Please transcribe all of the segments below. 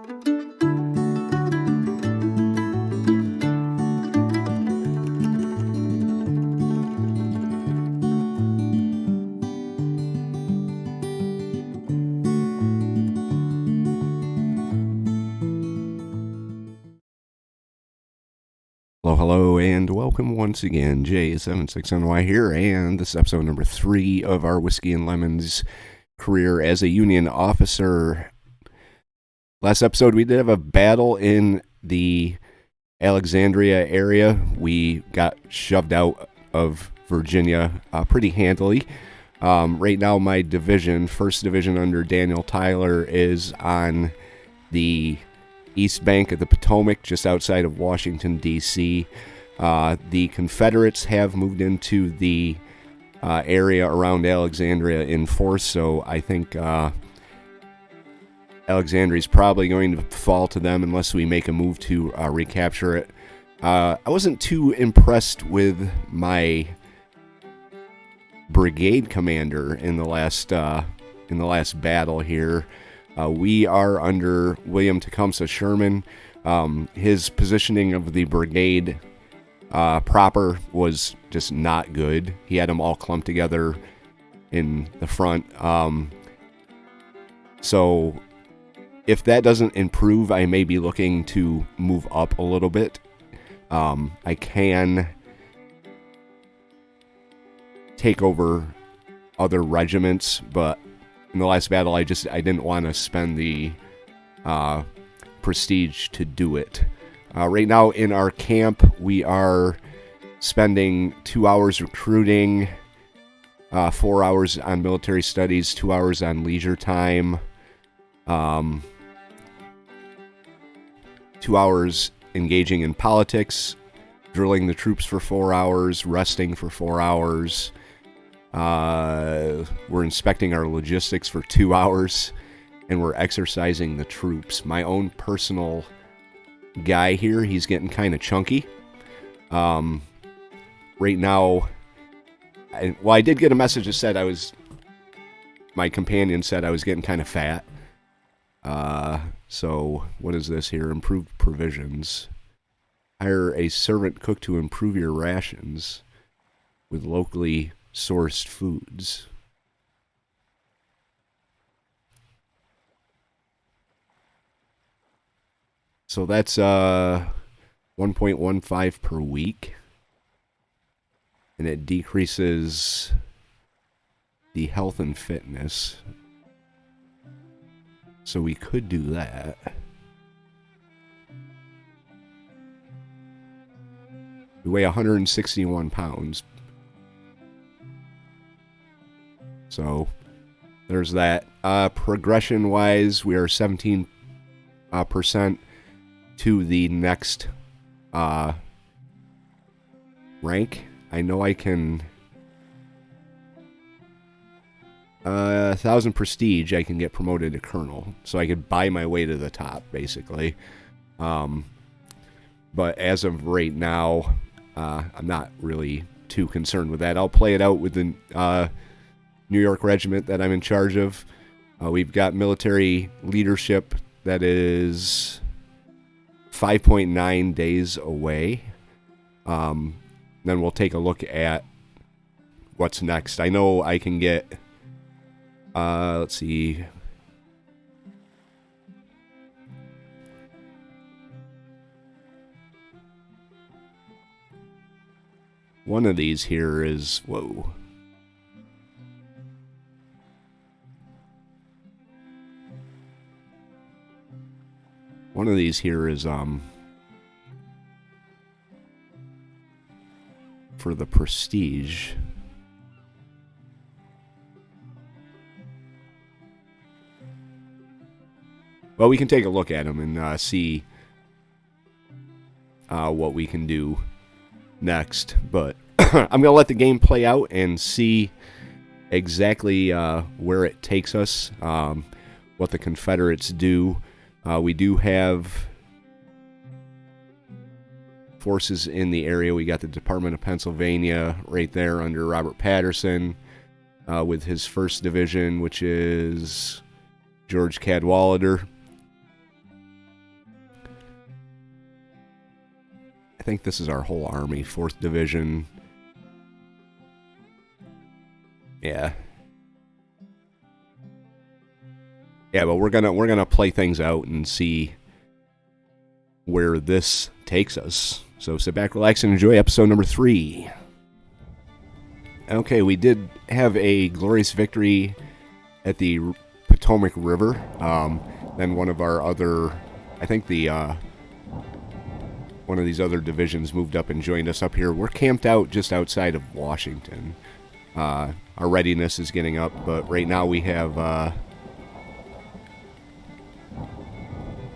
Hello, and welcome once again. J76NY here, and this is episode number 3 of our Whiskey and Lemons career as a Union officer. Last episode, we did have a battle in the Alexandria area. We got shoved out of Virginia pretty handily. Right now, my division, 1st Division under Daniel Tyler, is on the east bank of the Potomac, just outside of Washington, D.C. The Confederates have moved into the area around Alexandria in force, so I think Alexandria is probably going to fall to them unless we make a move to recapture it. I wasn't too impressed with my brigade commander in the last battle here. We are under William Tecumseh Sherman. His positioning of the brigade proper was just not good. He had them all clumped together in the front. So if that doesn't improve, I may be looking to move up a little bit. I can take over other regiments, but in the last battle, I didn't want to spend the prestige to do it. Right now in our camp, we are spending 2 hours recruiting, 4 hours on military studies, 2 hours on leisure time, 2 hours engaging in politics, drilling the troops for 4 hours, resting for 4 hours. We're inspecting our logistics for 2 hours, and we're exercising the troops. My own personal guy here, he's getting kind of chunky. Right now, I did get a message that said my companion said I was getting kind of fat. So what is this here? Improved provisions. Hire a servant cook to improve your rations with locally sourced foods. So that's 1.15 per week, and it decreases the health and fitness. So we could do that. We weigh 161 pounds. So there's that. Progression-wise, we are 17% to the next rank. I know I can... 1,000 prestige, I can get promoted to colonel. So I could buy my way to the top, basically. But as of right now, I'm not really too concerned with that. I'll play it out with the New York regiment that I'm in charge of. We've got military leadership that is 5.9 days away. Then we'll take a look at what's next. I know I can get, let's see. One of these here is, whoa. One of these here is for the prestige. Well, we can take a look at them and see what we can do next. But I'm going to let the game play out and see exactly where it takes us, what the Confederates do. We do have forces in the area. We got the Department of Pennsylvania right there under Robert Patterson with his 1st Division, which is George Cadwalader. I think this is our whole army, 4th Division. Yeah. Yeah, but we're gonna play things out and see where this takes us. So sit back, relax, and enjoy episode number 3. Okay, we did have a glorious victory at the Potomac River. Then one of our other, I think one of these other divisions moved up and joined us up here. We're camped out just outside of Washington. Our readiness is getting up, but right now we have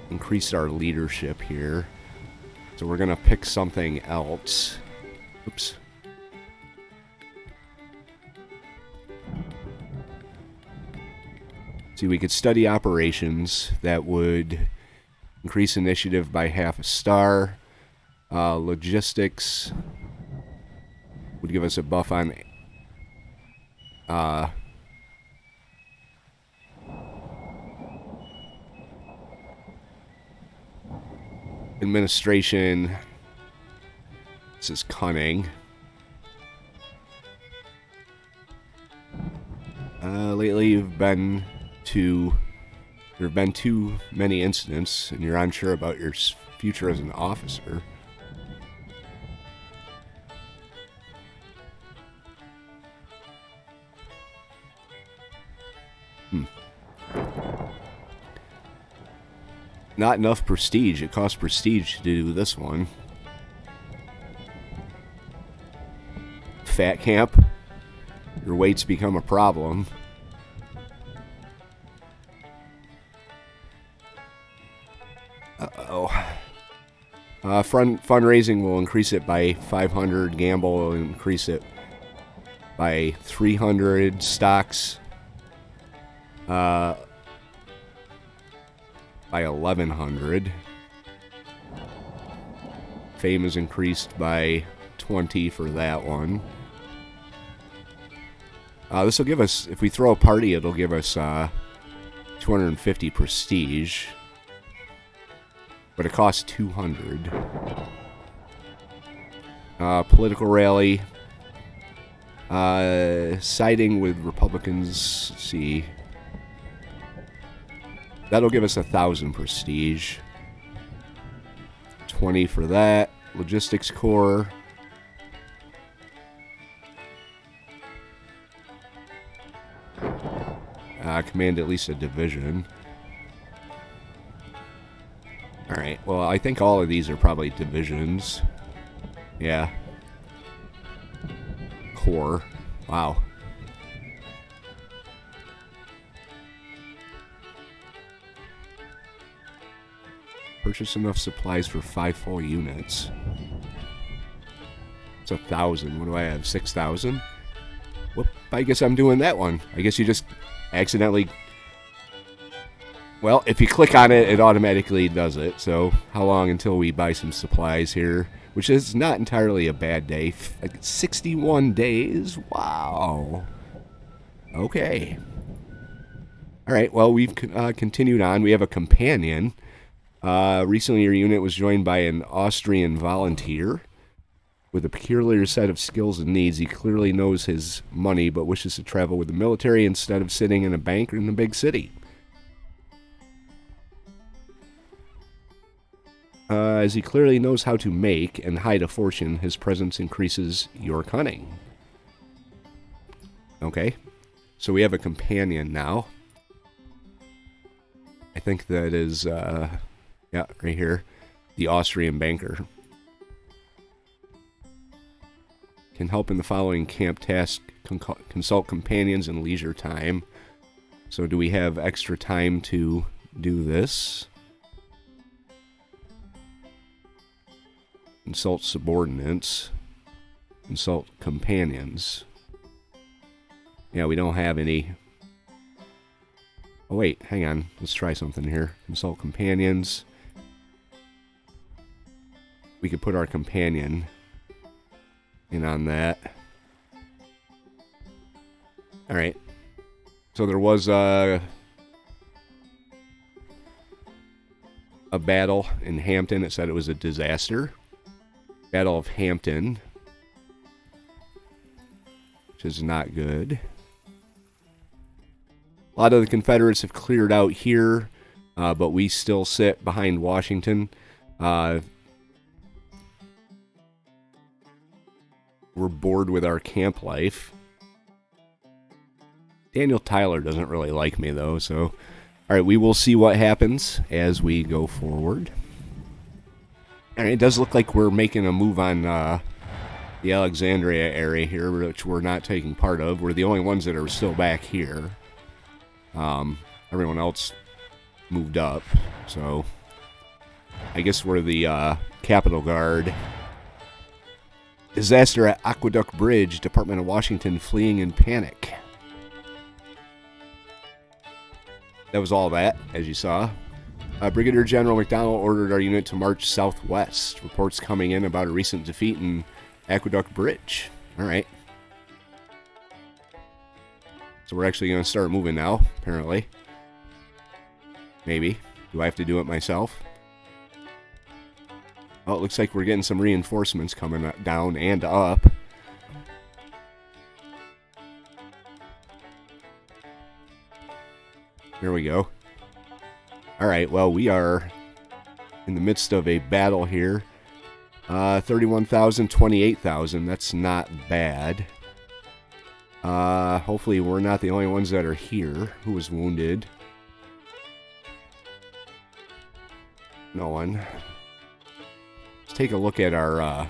increased our leadership here. So we're going to pick something else. Oops. See, we could study operations. That would increase initiative by 1/2 a star. Logistics would give us a buff on administration. This is cunning. Lately there have been too many incidents, and you're unsure about your future as an officer. Not enough prestige. It costs prestige to do this one. Fat camp. Your weights become a problem. Uh-oh. Fundraising will increase it by 500. Gamble will increase it by 300. Stocks by 1,100. Fame is increased by 20 for that one. This will give us, if we throw a party, it'll give us 250 prestige. But it costs 200. Political rally. Siding with Republicans. Let's see. That'll give us 1,000 prestige. 20 for that. Logistics Corps. Command at least a division. Alright, well, I think all of these are probably divisions. Yeah. Corps. Wow. Purchase enough supplies for 5 full units. It's 1,000. What do I have? 6,000? Whoop, I guess I'm doing that one. I guess you just accidentally... Well, if you click on it, it automatically does it. So, how long until we buy some supplies here? Which is not entirely a bad day. 61 days? Wow. Okay. Alright, well, we've continued on. We have a companion. Recently, your unit was joined by an Austrian volunteer. With a peculiar set of skills and needs, he clearly knows his money, but wishes to travel with the military instead of sitting in a bank in a big city. As he clearly knows how to make and hide a fortune, his presence increases your cunning. Okay, so we have a companion now. I think that is, yeah, right here, the Austrian banker. Can help in the following camp task, consult companions in leisure time. So do we have extra time to do this? Consult subordinates. Consult companions. Yeah, we don't have any. Oh wait, hang on. Let's try something here. Consult companions. We could put our companion in on that. Alright. So there was a battle in Hampton. It said it was a disaster. Battle of Hampton, which is not good. A lot of the Confederates have cleared out here, but we still sit behind Washington. We're bored with our camp life. Daniel Tyler doesn't really like me, though, so... Alright, we will see what happens as we go forward. And it does look like we're making a move on the Alexandria area here, which we're not taking part of. We're the only ones that are still back here. Everyone else moved up, so... I guess we're the Capitol Guard. Disaster at Aqueduct Bridge, Department of Washington fleeing in panic. That was all that, as you saw. Brigadier General McDonald ordered our unit to march southwest. Reports coming in about a recent defeat in Aqueduct Bridge. Alright. So we're actually going to start moving now, apparently. Maybe. Do I have to do it myself? Oh, it looks like we're getting some reinforcements coming down and up. There we go. Alright, well, we are in the midst of a battle here. 31,000, 28,000. That's not bad. Hopefully we're not the only ones that are here. Who was wounded? No one. Let's take a look at our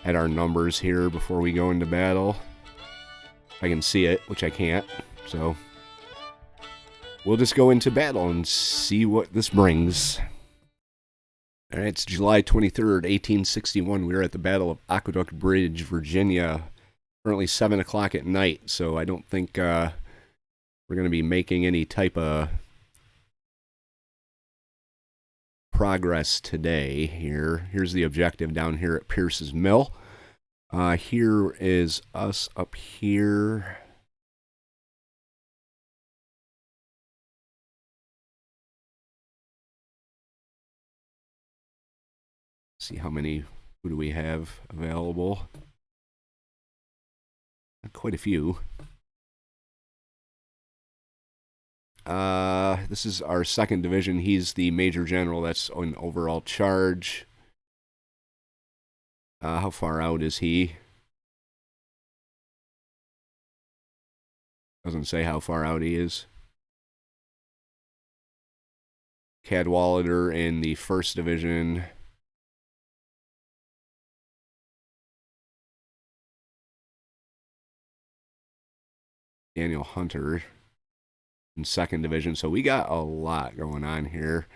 numbers here before we go into battle. I can see it, which I can't, so... We'll just go into battle and see what this brings. Alright, it's July 23rd, 1861. We're at the Battle of Aqueduct Bridge, Virginia. Currently 7 o'clock at night, so I don't think we're going to be making any type of progress today here. Here's the objective down here at Pierce's Mill. Here is us up here. See how many, who do we have available? Quite a few. This is our 2nd Division. He's the Major General that's in overall charge. How far out is he? Doesn't say how far out he is. Cadwalader in the 1st Division. Daniel Hunter in 2nd Division. So we got a lot going on here.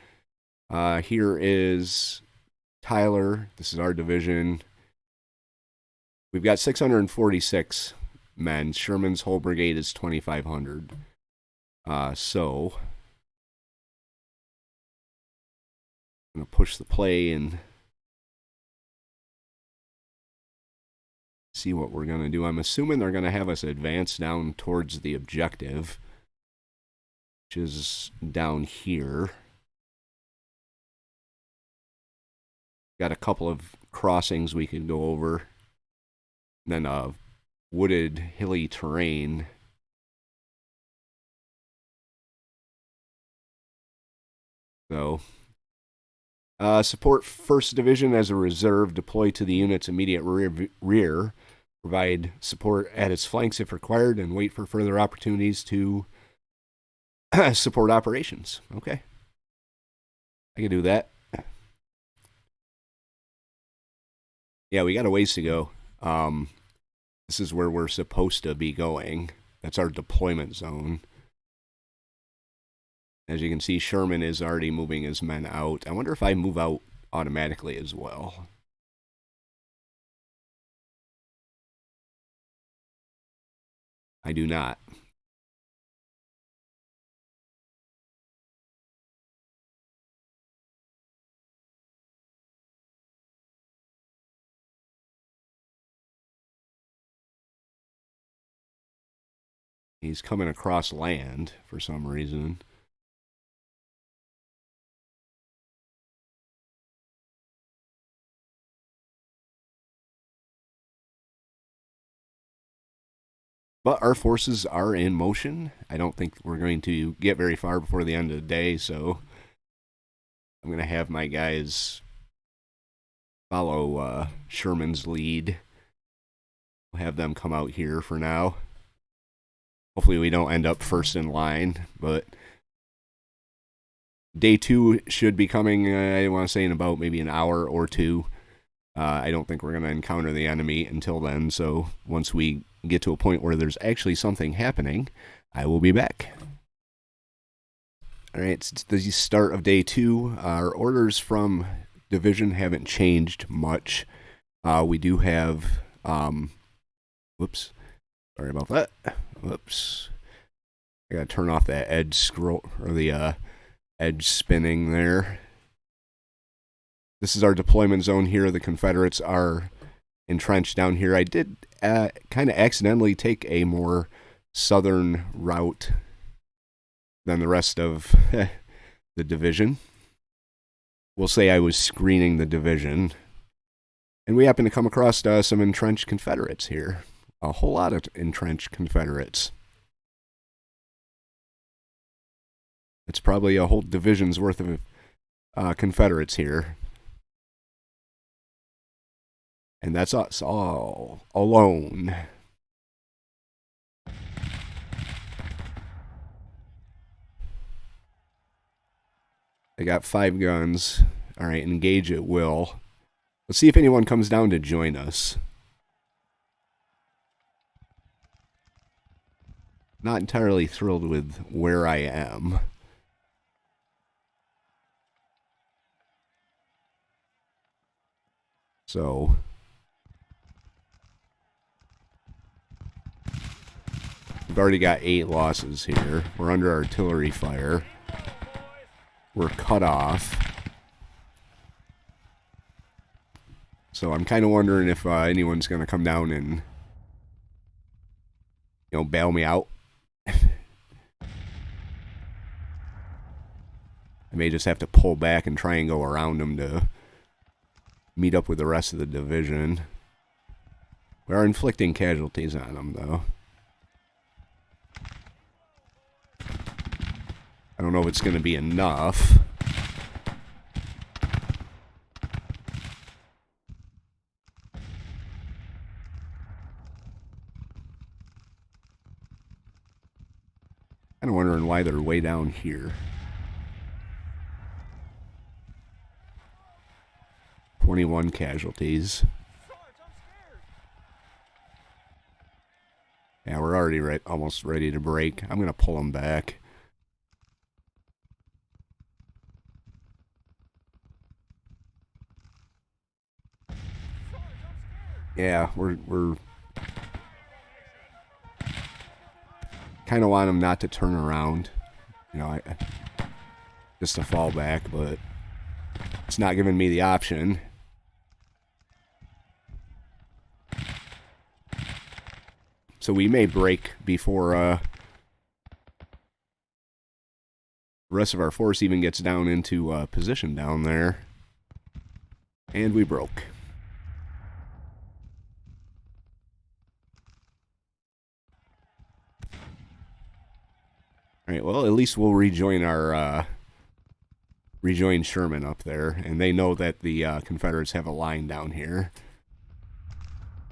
Here is Tyler. This is our division. We've got 646 men. Sherman's whole brigade is 2,500. So I'm going to push the play and see what we're going to do. I'm assuming they're going to have us advance down towards the objective, which is down here. Got a couple of crossings we can go over. And then wooded, hilly terrain. So, support 1st Division as a reserve. Deploy to the unit's immediate rear. Provide support at its flanks if required, and wait for further opportunities to support operations. Okay. I can do that. Yeah, we got a ways to go. This is where we're supposed to be going. That's our deployment zone. As you can see, Sherman is already moving his men out. I wonder if I move out automatically as well. I do not. He's coming across land for some reason. But our forces are in motion. I don't think we're going to get very far before the end of the day, so I'm going to have my guys follow Sherman's lead. We'll have them come out here for now. Hopefully we don't end up first in line, but day 2 should be coming, I want to say, in about maybe an hour or two. I don't think we're going to encounter the enemy until then, so once we get to a point where there's actually something happening, I will be back. Alright, it's the start of day 2. Our orders from division haven't changed much. We do have, whoops, sorry about that. Whoops. I gotta turn off that edge scroll, or the edge spinning there. This is our deployment zone here. The Confederates are entrenched down here. I did kind of accidentally take a more southern route than the rest of the division. We'll say I was screening the division. And we happen to come across some entrenched Confederates here. A whole lot of entrenched Confederates. It's probably a whole division's worth of Confederates here. And that's us all alone. They got 5 guns. Alright, engage at will. Let's see if anyone comes down to join us. Not entirely thrilled with where I am. So we've already got 8 losses here. We're under artillery fire. We're cut off. So I'm kind of wondering if anyone's going to come down and, bail me out. I may just have to pull back and try and go around them to meet up with the rest of the division. We are inflicting casualties on them, though. I don't know if it's going to be enough. Kind of wondering why they're way down here. 21 casualties. Yeah, we're already almost ready to break. I'm going to pull them back. Yeah, we're kind of want them not to turn around. Just to fall back, but it's not giving me the option. So we may break before the rest of our force even gets down into position down there. And we broke. Alright, well, at least we'll rejoin our rejoin Sherman up there, and they know that the Confederates have a line down here.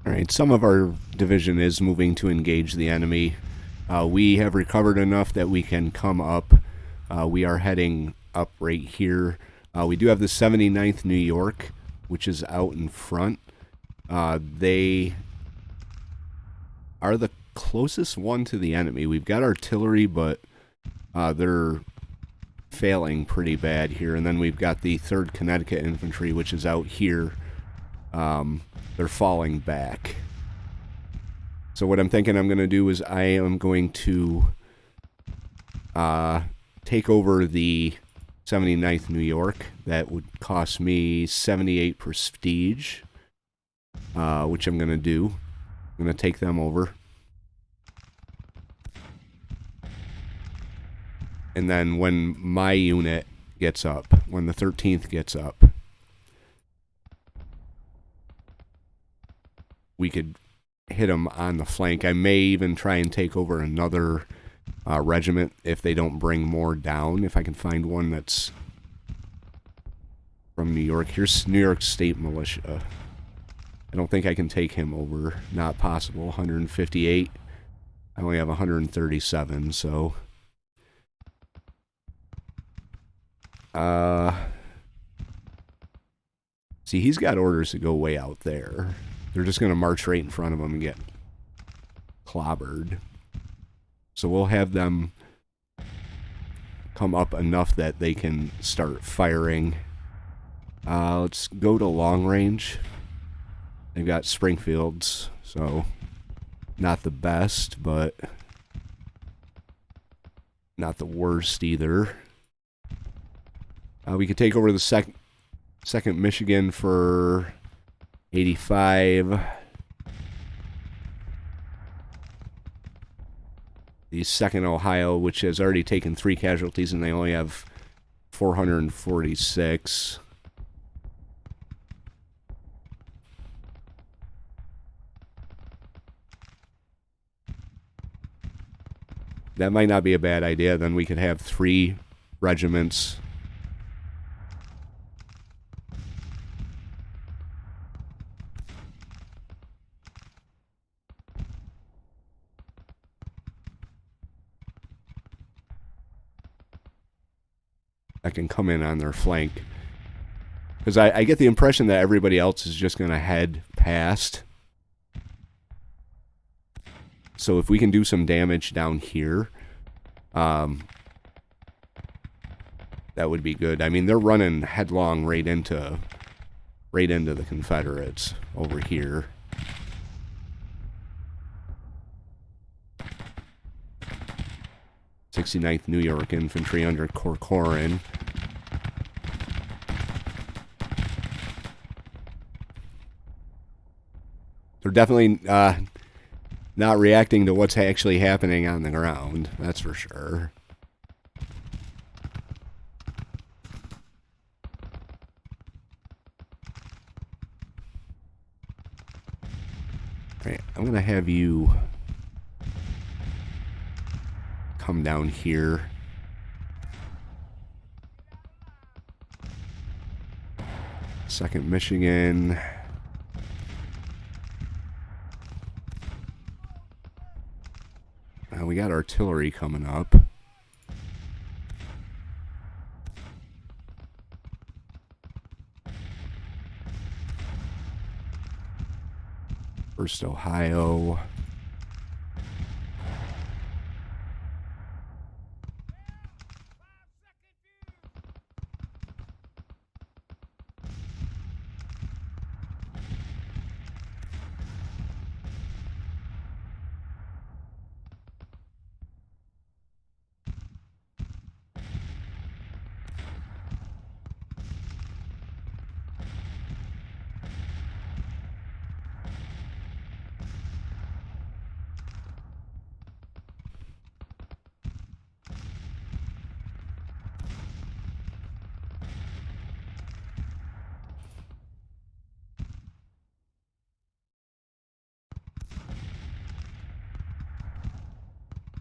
Alright, some of our division is moving to engage the enemy. We have recovered enough that we can come up. We are heading up right here. We do have the 79th New York, which is out in front. They are the closest one to the enemy. We've got artillery, but they're failing pretty bad here. And then we've got the 3rd Connecticut Infantry, which is out here. They're falling back. So what I'm thinking I'm going to do is I am going to take over the 79th New York. That would cost me 78 prestige, which I'm going to do. I'm going to take them over. And then when my unit gets up, when the 13th gets up, we could hit them on the flank. I may even try and take over another regiment if they don't bring more down. If I can find one that's from New York. Here's New York State Militia. I don't think I can take him over. Not possible. 158. I only have 137, so... See, he's got orders to go way out there. They're just going to march right in front of him and get clobbered. So we'll have them come up enough that they can start firing. Let's go to long range. They've got Springfields, so not the best, but not the worst either. We could take over the second Michigan for 85. The 2nd Ohio, which has already taken 3 casualties, and they only have 446. That might not be a bad idea. Then we could have 3 regiments. That can come in on their flank. Because I get the impression that everybody else is just going to head past. So if we can do some damage down here, that would be good. I mean, they're running headlong right into the Confederates over here. '69th New York Infantry under Corcoran. They're definitely not reacting to what's actually happening on the ground, that's for sure. Alright, I'm going to have you come down here. Second Michigan. We got artillery coming up. First Ohio.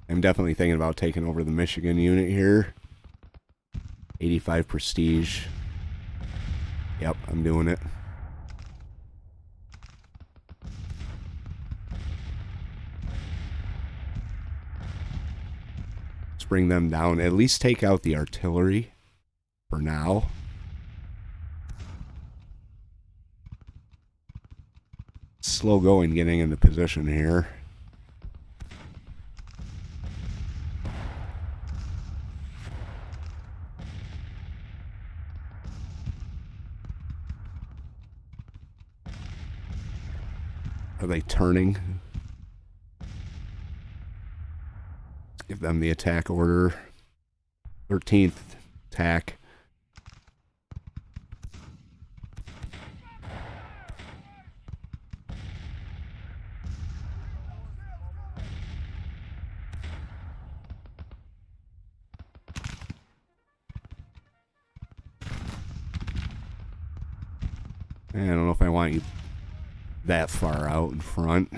I'm definitely thinking about taking over the Michigan unit here. 85 prestige. Yep, I'm doing it. Let's bring them down. At least take out the artillery for now. Slow going getting into position here. Are they turning? Let's give them the attack order. 13th attack. I don't know if I want you that far out in front.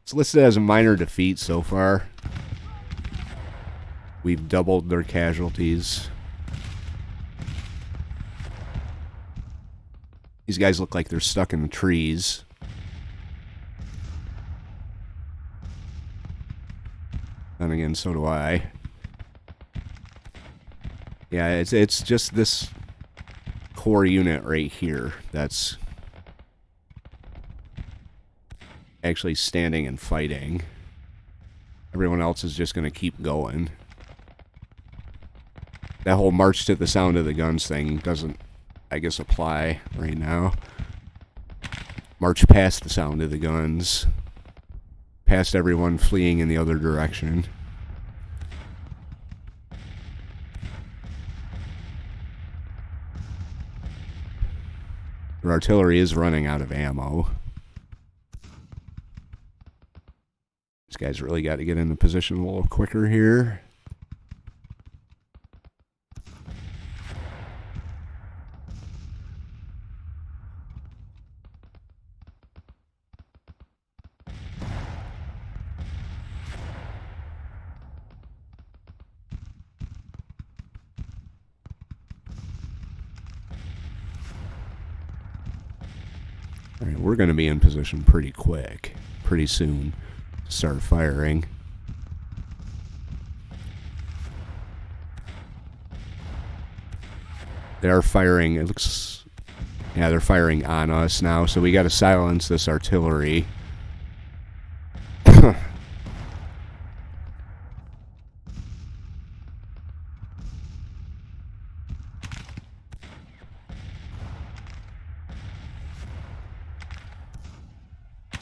It's listed as a minor defeat so far. We've doubled their casualties. These guys look like they're stuck in the trees. And again, so do I. Yeah, it's just this core unit right here that's actually standing and fighting. Everyone else is just going to keep going. That whole march to the sound of the guns thing doesn't, I guess, apply right now. March past the sound of the guns. Past everyone fleeing in the other direction. Their artillery is running out of ammo. These guys really got to get into position a little quicker here. All right, we're going to be in position pretty quick, pretty soon. Start firing. They are firing, it looks, yeah, they're firing on us now, so we got to silence this artillery.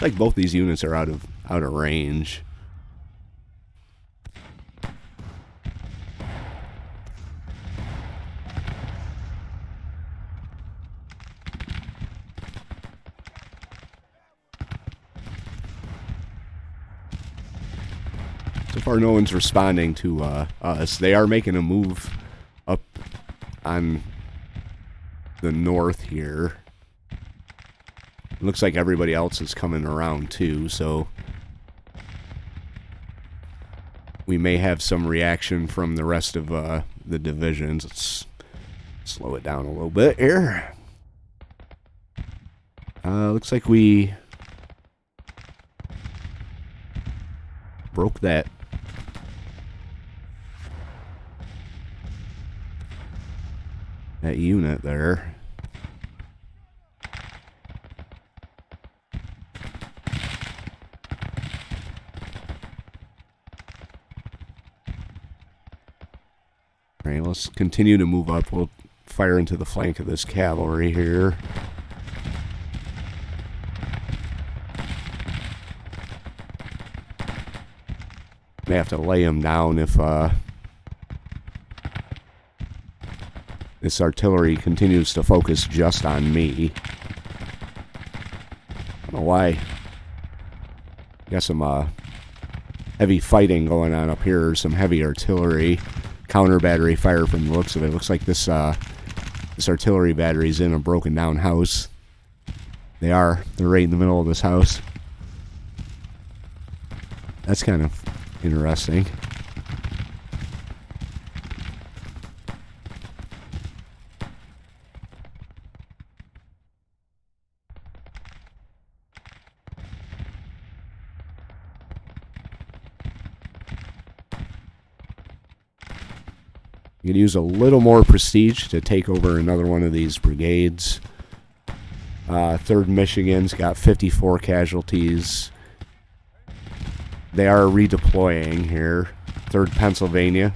Like both these units are out of range. So far, no one's responding to us. They are making a move up on the north here. Looks like everybody else is coming around too, so we may have some reaction from the rest of the divisions. Let's slow it down a little bit here. Looks like we broke that unit there. Alright, let's continue to move up. We'll fire into the flank of this cavalry here. May have to lay them down if this artillery continues to focus just on me. I don't know why. Got some heavy fighting going on up here. Some heavy artillery. Counter battery fire from the looks of it. Looks like this artillery battery's in a broken down house. They're right in the middle of this house. That's kind of interesting. You can use a little more prestige to take over another one of these brigades. 3rd Michigan's got 54 casualties. They are redeploying here. 3rd Pennsylvania.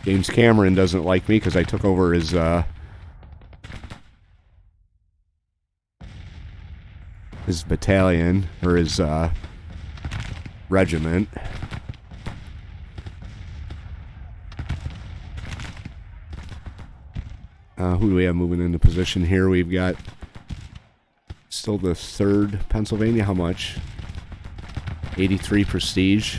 James Cameron doesn't like me because I took over his battalion, or his regiment. Who do we have moving into position here? We've got Still the 3rd Pennsylvania. How much? 83 prestige.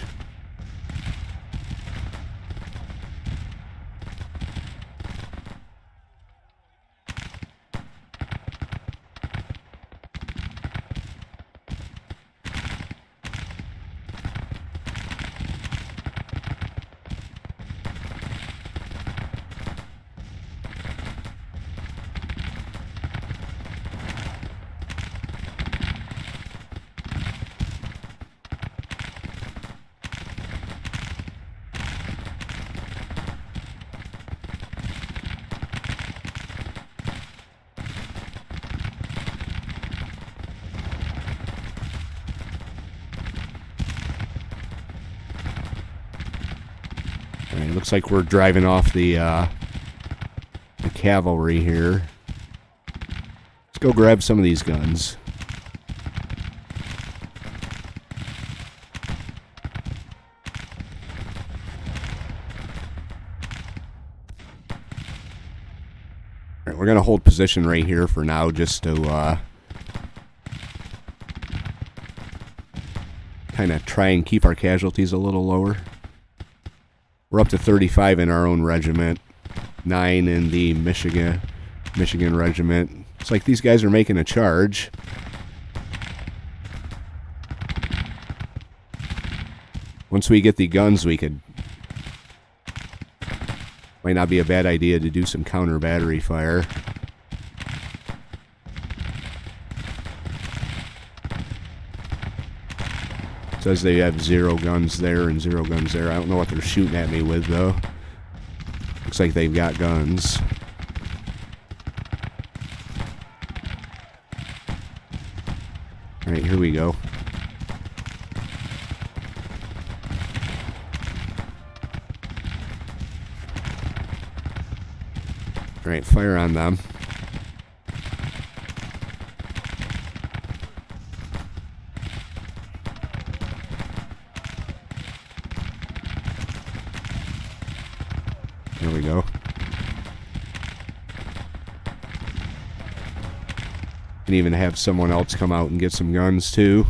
Alright, looks like we're driving off the cavalry here. Let's go grab some of these guns. Alright, we're going to hold position right here for now just to kind of try and keep our casualties a little lower. We're up to 35 in our own regiment, 9 in the Michigan regiment. It's like these guys are making a charge. Once we get the guns, we could... Might not be a bad idea to do some counter battery fire. Says they have 0 guns there and 0 guns there. I don't know what they're shooting at me with, though. Looks like they've got guns. Alright, here we go. Alright, fire on them. There we go. Can even have someone else come out and get some guns too.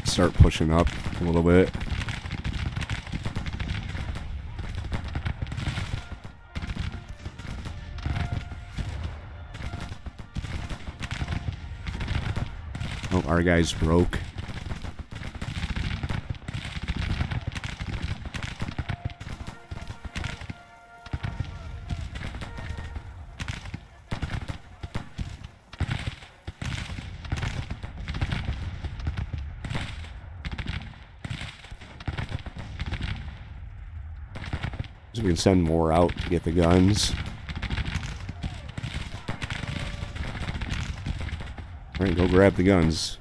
Start pushing up a little bit. Oh, our guy's broke. So we can send more out to get the guns. Alright, go grab the guns.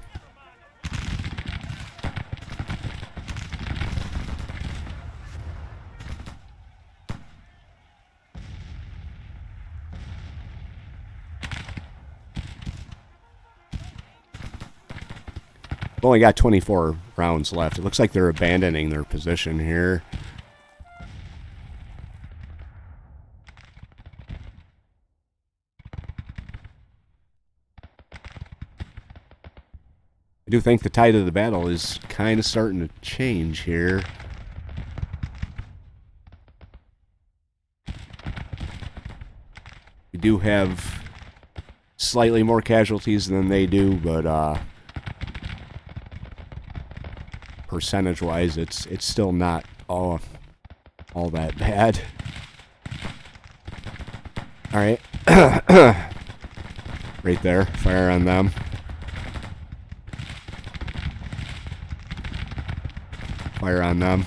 Only got 24 rounds left. It looks like they're abandoning their position here. I do think the tide of the battle is kind of starting to change here. We do have slightly more casualties than they do, but percentage-wise, it's still not all that bad. All right, right there, fire on them. Fire on them.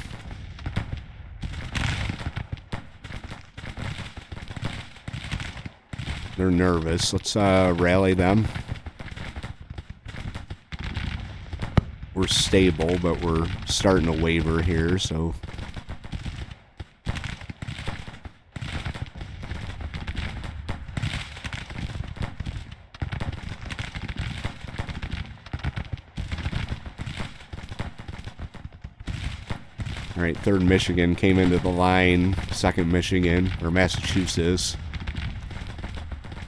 They're nervous. Let's rally them. We're stable, but we're starting to waver here, so... All right, 3rd Michigan came into the line. 2nd Michigan, or Massachusetts.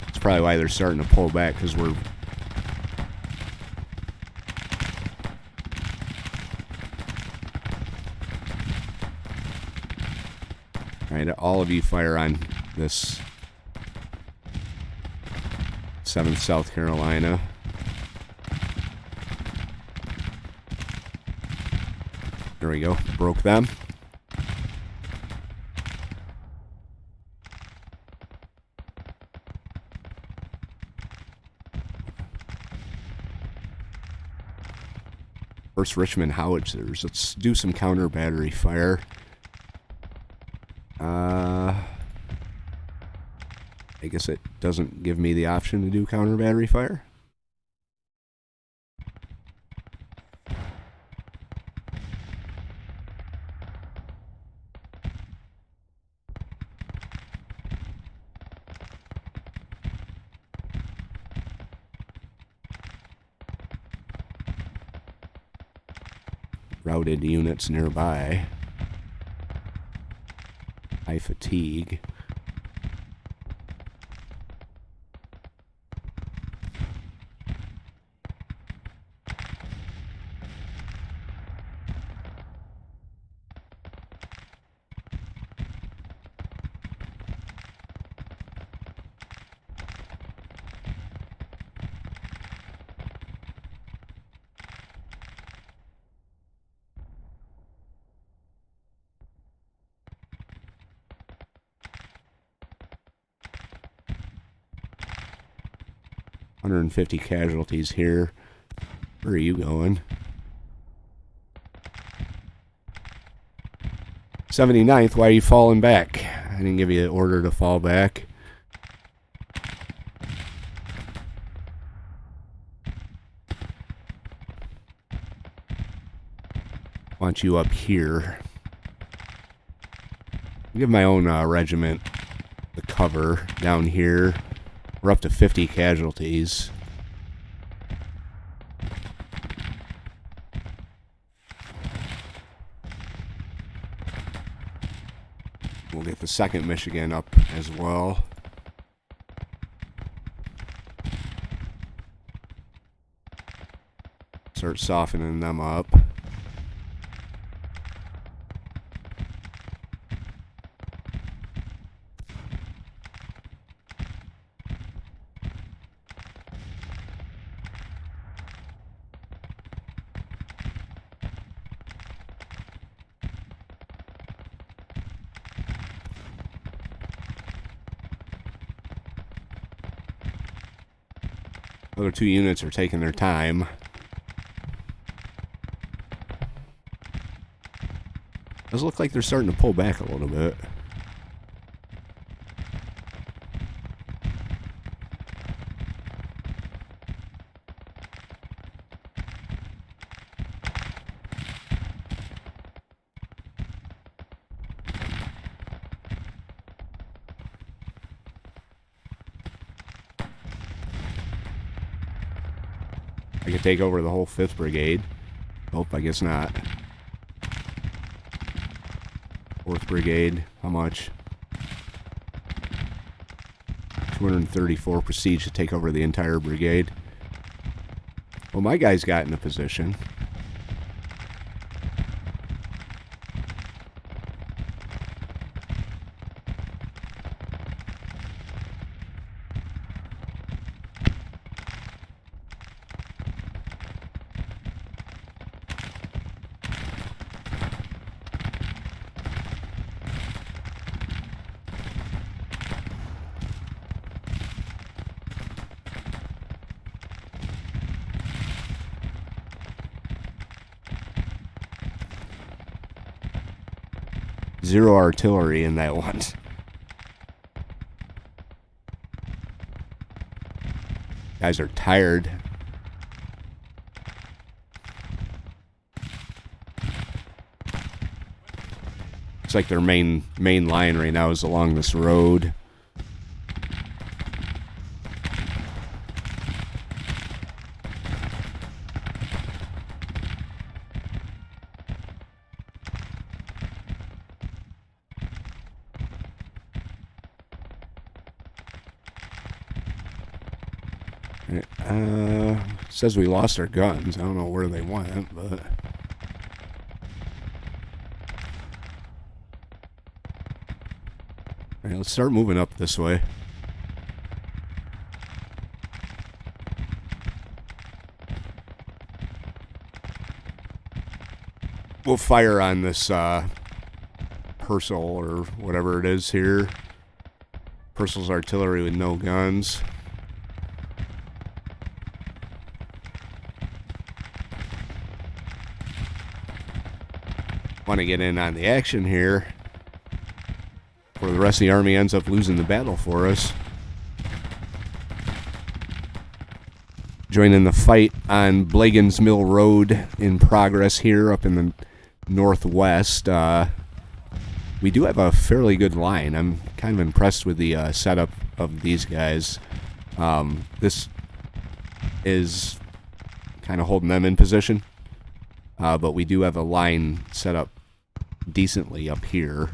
That's probably why they're starting to pull back, because we're... All right, all of you fire on this 7th South Carolina. There we go. Broke them. First Richmond howitzers. Let's do some counter battery fire. I guess it doesn't give me the option to do counter battery fire. Routed units nearby. High fatigue. $150 casualties here. Where are you going? 79th, why are you falling back? I didn't give you an order to fall back. Want you up here. I'll give my own regiment the cover down here. We're up to 50 casualties. We'll get the 2nd Michigan up as well. Start softening them up. Other 2 units are taking their time. Does look like they're starting to pull back a little bit. I could take over the whole 5th Brigade. Nope, I guess not. 4th Brigade, how much? 234 prestige to take over the entire brigade. Well, my guys got in a position. Zero artillery in that one. Guys are tired. It's like their main line right now is along this road. Says we lost our guns. I don't know where they went, but... Alright, let's start moving up this way. We'll fire on this, Purcell, or whatever it is here. Purcell's artillery with no guns. Want to get in on the action here, or the rest of the army ends up losing the battle for us. Joining the fight on Blagan's Mill Road in progress here up in the northwest. We do have a fairly good line. I'm kind of impressed with the setup of these guys. This is kind of holding them in position, but we do have a line set up decently up here.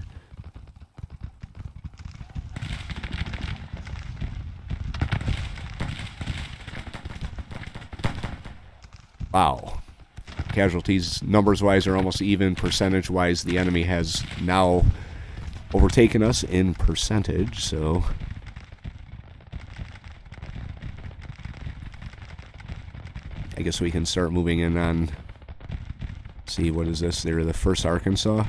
Wow. Casualties, numbers-wise, are almost even. Percentage-wise, the enemy has now overtaken us in percentage, so... I guess we can start moving in on... See, what is this? They're the 1st Arkansas.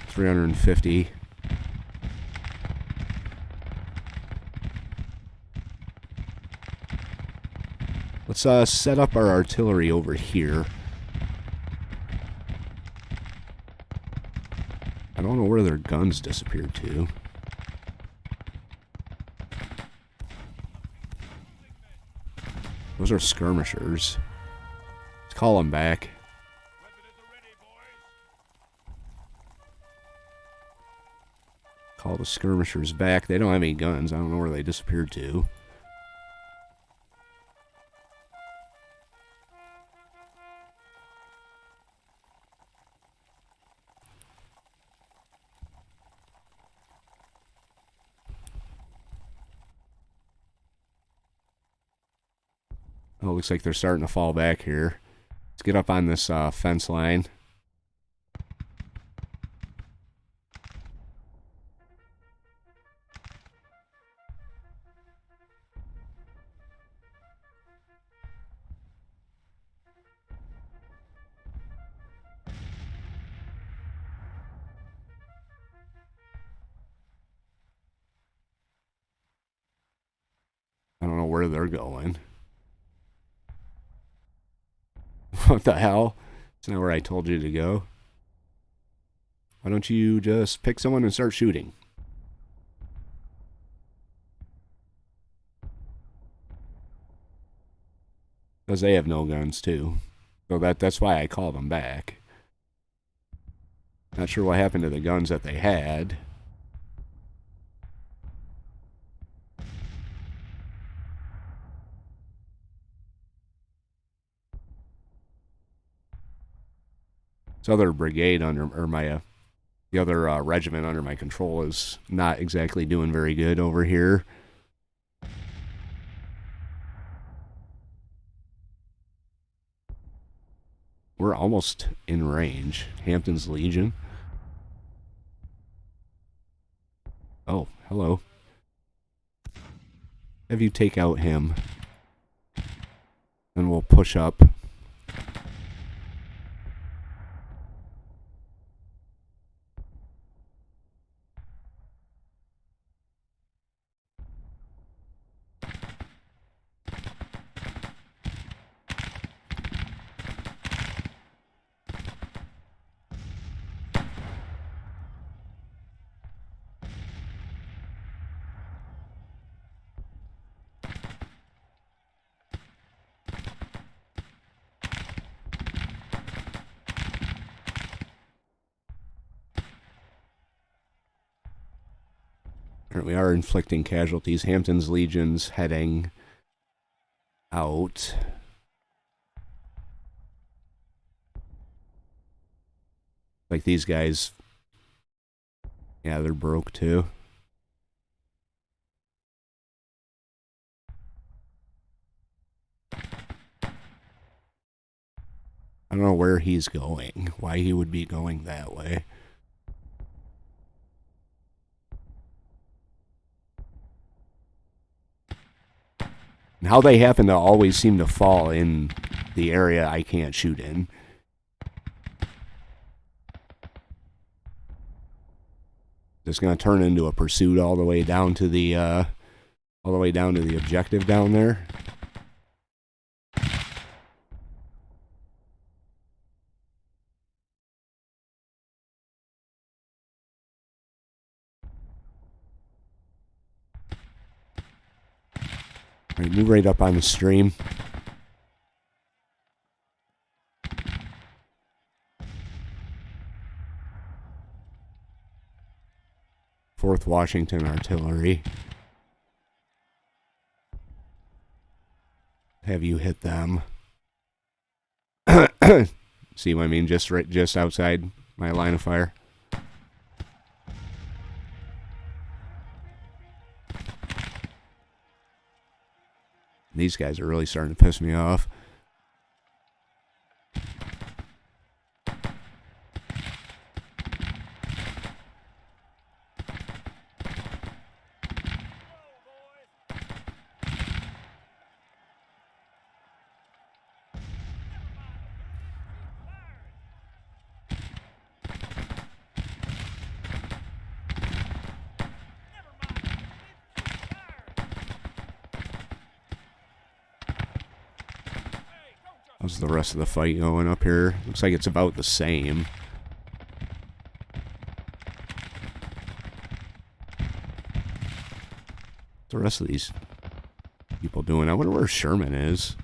350. Let's set up our artillery over here. I don't know where their guns disappeared to. Those are skirmishers. Let's call them back. Call the skirmishers back. They don't have any guns. I don't know where they disappeared to. Oh, looks like they're starting to fall back here. Let's get up on this fence line. I don't know where they're going. What the hell? It's not where I told you to go. Why don't you just pick someone and start shooting? Because they have no guns too. So that's why I called them back. Not sure what happened to the guns that they had. This other brigade under, or my, the other regiment under my control is not exactly doing very good over here. We're almost in range. Hampton's Legion. Oh, hello. Have you take out him. Then we'll push up. We are inflicting casualties. Hampton's Legion's heading out. Like these guys. Yeah, they're broke too. don't know where he's going, why he would be going that way. And how they happen to always seem to fall in the area I can't shoot in. It's going to turn into a pursuit all the way down to the objective down there. All right, move right up on the stream. Fourth Washington Artillery. Have you hit them? See what I mean? Just outside my line of fire. These guys are really starting to piss me off. How's the rest of the fight going up here? Looks like it's about the same. What's the rest of these people doing? I wonder where Sherman is.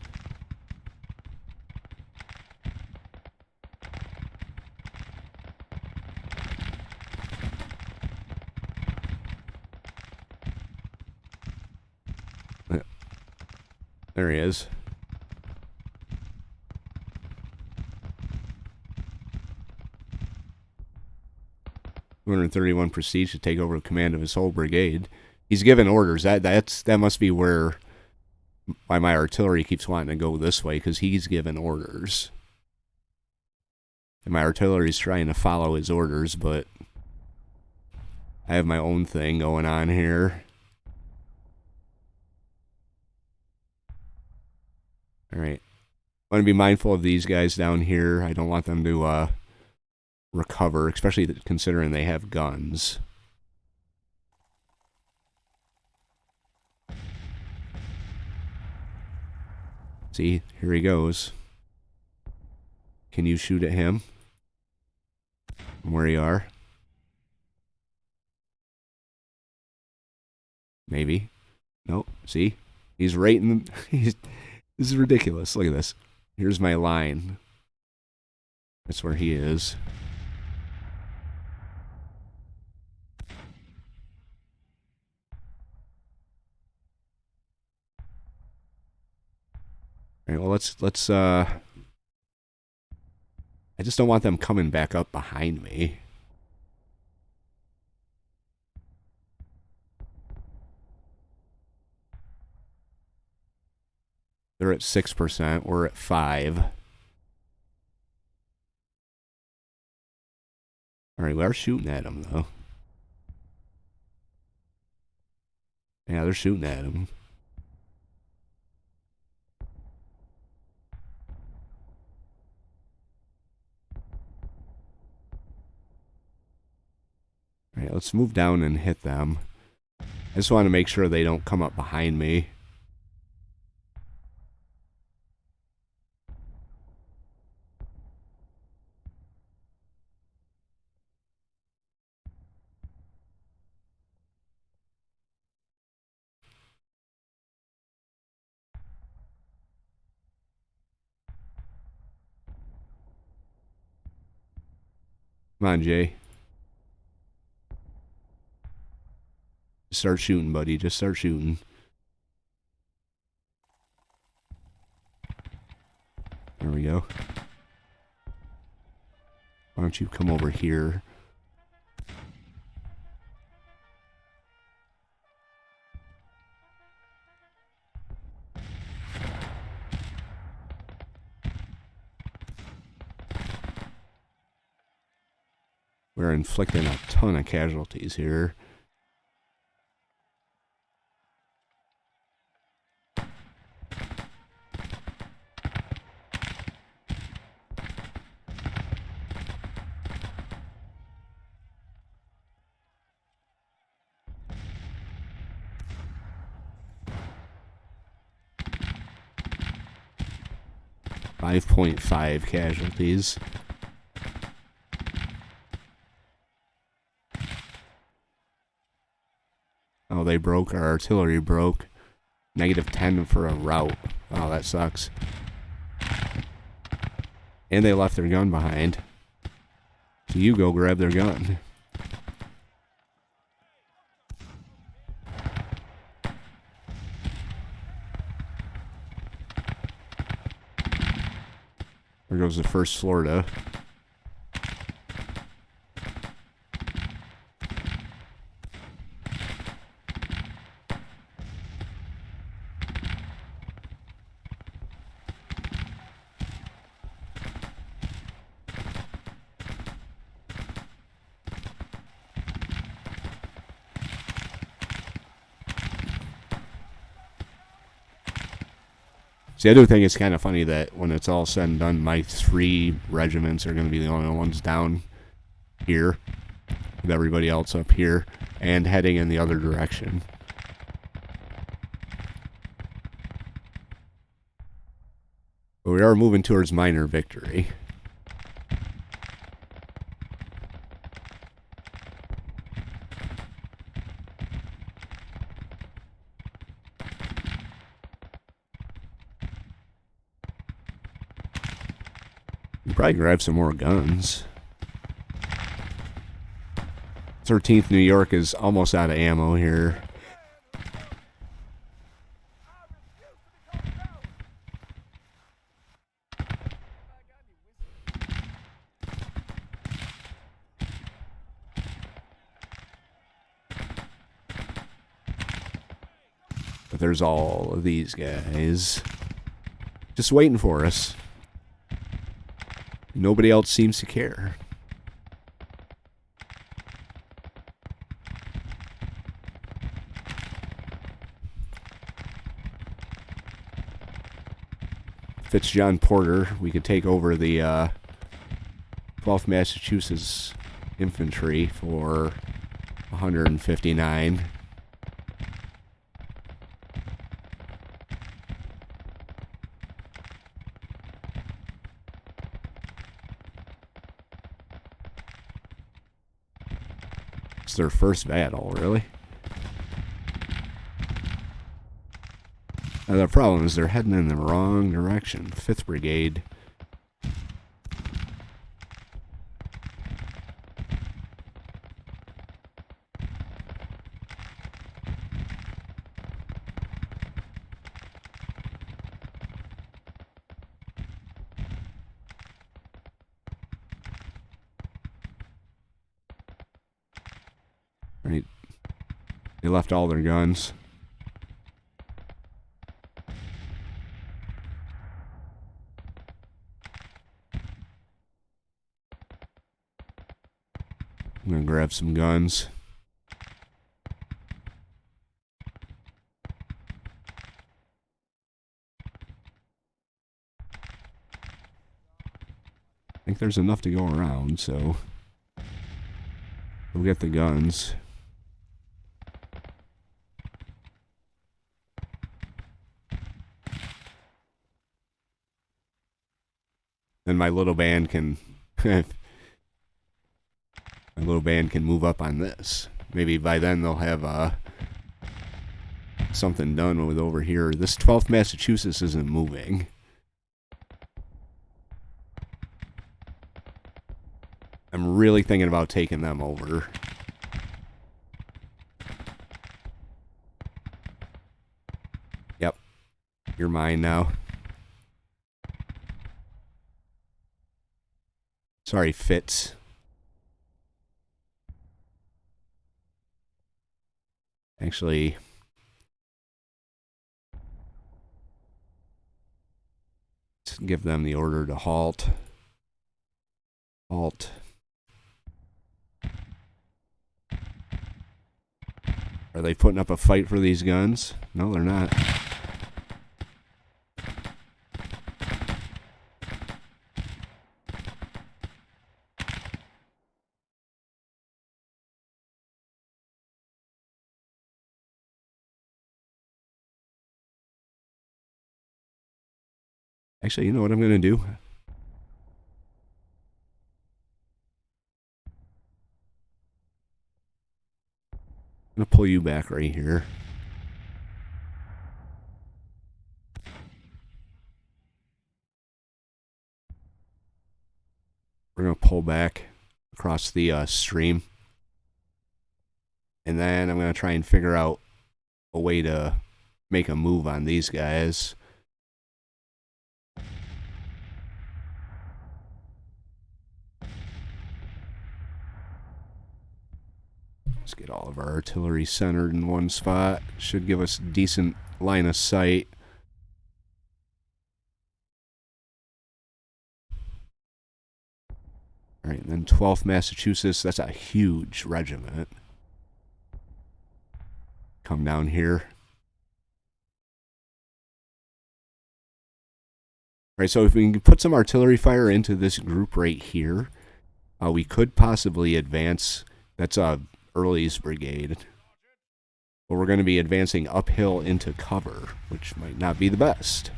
There he is. .231 prestige to take over the command of his whole brigade. He's given orders. That must be why my artillery keeps wanting to go this way, because he's given orders. And my artillery's trying to follow his orders, but I have my own thing going on here. Alright. I want to be mindful of these guys down here. I don't want them to recover, especially considering they have guns. See, here he goes. Can you shoot at him? From where you are? Maybe. Nope. See? He's right in the... This is ridiculous. Look at this. Here's my line. That's where he is. All right, well, let's I just don't want them coming back up behind me. They're at 6%. We're at 5%. All right, we are shooting at them, though. Yeah, they're shooting at him. All right, let's move down and hit them. I just want to make sure they don't come up behind me. Come on, Jay. Just start shooting, buddy. Just start shooting. There we go. Why don't you come over here? We're inflicting a ton of casualties here. .5 casualties. Oh, they broke. Our artillery broke. -10 for a rout. Oh, that sucks. And they left their gun behind. So you go grab their gun. There goes the 1st Florida. See, I do think it's kind of funny that when it's all said and done, my 3 regiments are going to be the only ones down here, with everybody else up here, and heading in the other direction. But we are moving towards minor victory. Probably grab some more guns. 13th New York is almost out of ammo here. But there's all of these guys just waiting for us. Nobody else seems to care. John Porter, we could take over the 12th Massachusetts Infantry for 159. It's their first battle, really. Now the problem is they're heading in the wrong direction. 5th Brigade. Right. They left all their guns. I'm gonna grab some guns. I think there's enough to go around, so we'll get the guns. And my little band can my little band can move up on this. Maybe by then they'll have something done with over here. This 12th Massachusetts isn't moving. I'm really thinking about taking them over. Yep. You're mine now. Sorry, Fitz. Actually, let's give them the order to halt. Halt. Are they putting up a fight for these guns? No, they're not. Actually, you know what I'm going to do? I'm going to pull you back right here. We're going to pull back across the stream. And then I'm going to try and figure out a way to make a move on these guys. Let's get all of our artillery centered in one spot. Should give us decent line of sight. All right, and then 12th Massachusetts. That's a huge regiment. Come down here. All right, so if we can put some artillery fire into this group right here, we could possibly advance. That's Early's brigade. But we're going to be advancing uphill into cover, which might not be the best.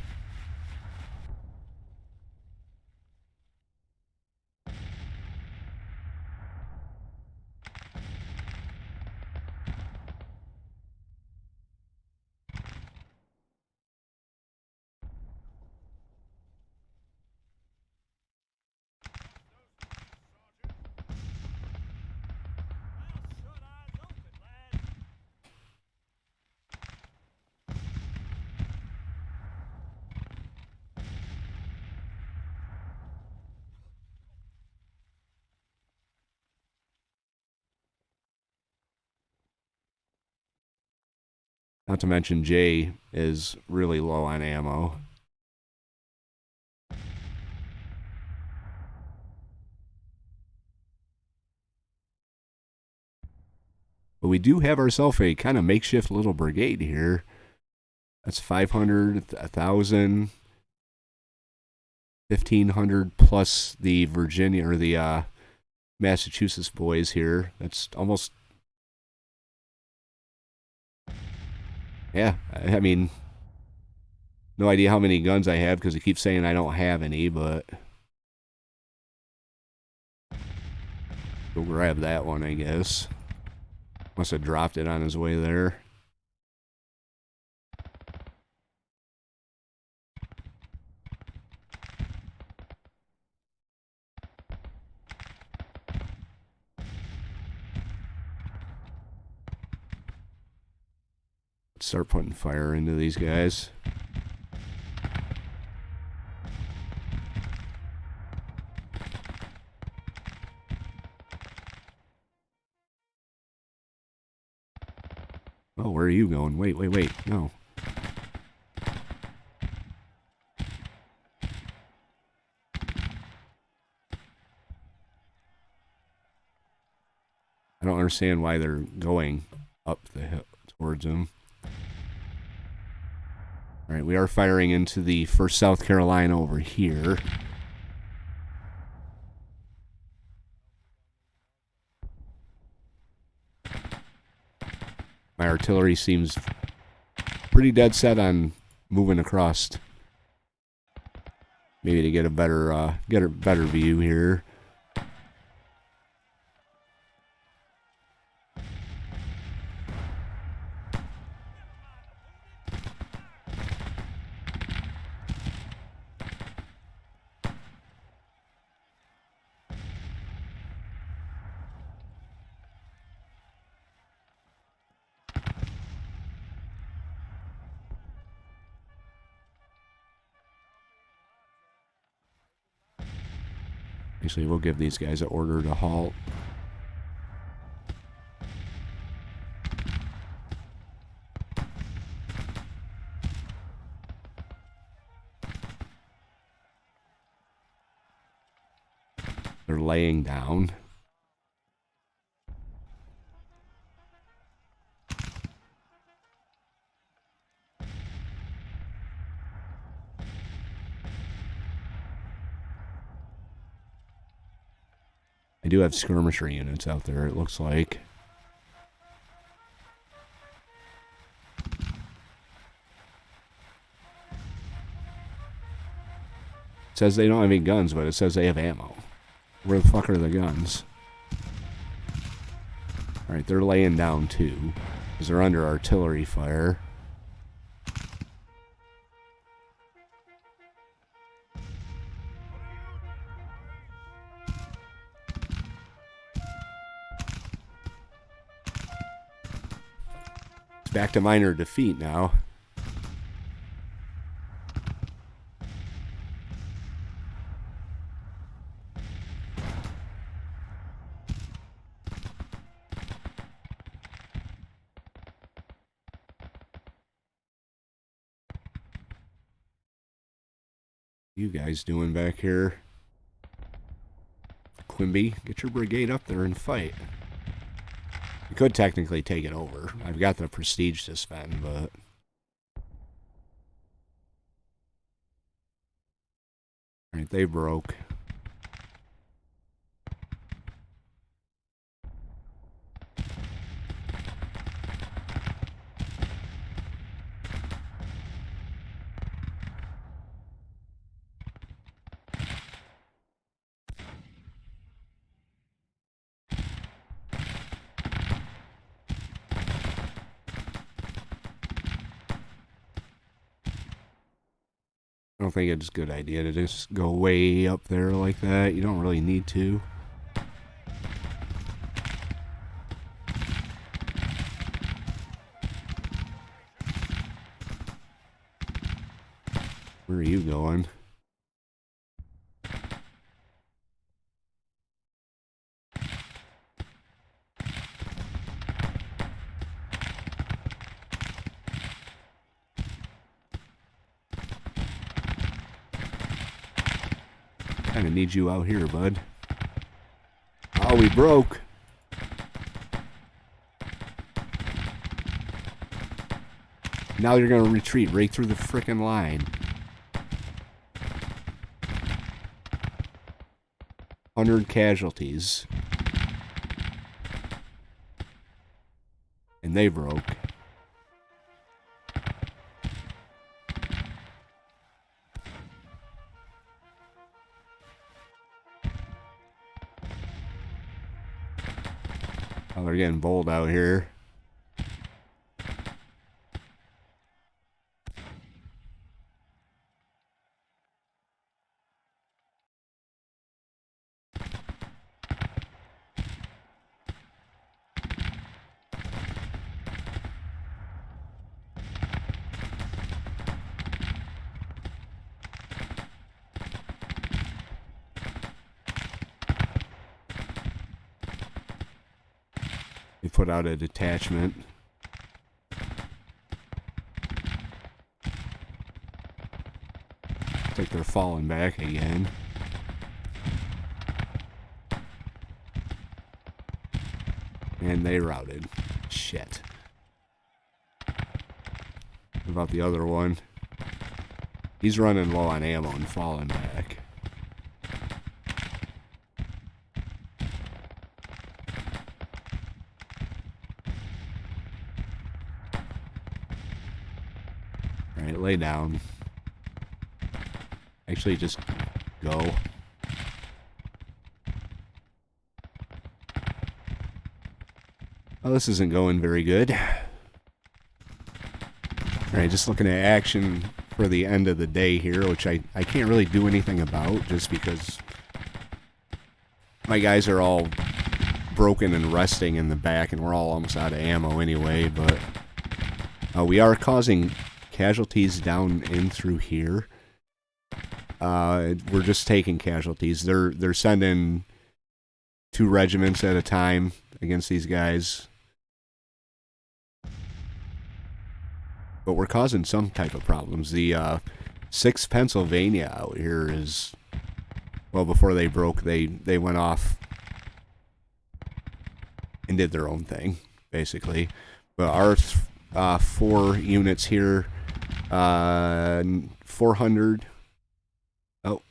Not to mention Jay is really low on ammo. But we do have ourselves a kind of makeshift little brigade here. That's 500, 1,000, 1,500 plus the Virginia or the Massachusetts boys here. That's almost... Yeah, I mean, no idea how many guns I have because he keeps saying I don't have any, but... Go grab that one, I guess. Must have dropped it on his way there. Let's start putting fire into these guys. Oh, where are you going? Wait. No. I don't understand why they're going up the hill towards him. All right, we are firing into the 1st South Carolina over here. My artillery seems pretty dead set on moving across. Maybe to get a better view here. Actually, we'll give these guys an order to halt. They're laying down. I do have skirmisher units out there, it looks like. It says they don't have any guns, but it says they have ammo. Where the fuck are the guns? Alright, they're laying down too, because they're under artillery fire. It's back to minor defeat now. You guys doing back here? Quimby, get your brigade up there and fight. You could technically take it over. I've got the prestige to spend, but... Alright, they broke. I don't think it's a good idea to just go way up there like that. You don't really need to. Where are you going? Kinda need you out here, bud. Oh, we broke. Now you're gonna retreat right through the frickin' line. 100 casualties. And they broke. Oh, they're getting bold out here. They put out a detachment. Looks like they're falling back again. And they routed. Shit. What about the other one? He's running low on ammo and falling back. Alright, lay down. Actually, just go. Well, this isn't going very good. Alright, just looking at action for the end of the day here, which I can't really do anything about, just because my guys are all broken and resting in the back, and we're all almost out of ammo anyway, but we are causing casualties down in through here. We're just taking casualties. They're sending 2 regiments at a time against these guys. But we're causing some type of problems. The 6th Pennsylvania out here is... Well, before they broke, they went off and did their own thing, basically. But our 4 units here, 400... Oh.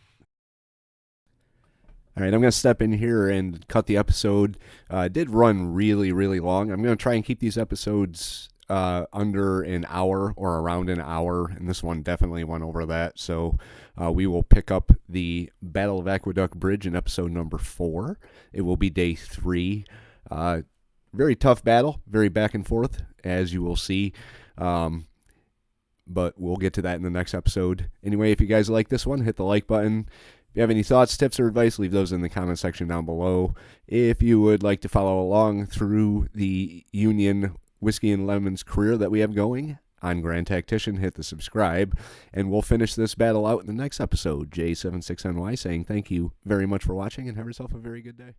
All right, I'm going to step in here and cut the episode. It did run really, really long. I'm going to try and keep these episodes under an hour or around an hour, and this one definitely went over that. So we will pick up the Battle of Aqueduct Bridge in episode number 4. It will be day 3. Very tough battle, very back and forth, as you will see. But we'll get to that in the next episode. Anyway, if you guys like this one, hit the like button. If you have any thoughts, tips, or advice, leave those in the comment section down below. If you would like to follow along through the Union Whiskey and Lemons career that we have going on Grand Tactician, hit the subscribe, and we'll finish this battle out in the next episode. J76NY saying thank you very much for watching, and have yourself a very good day.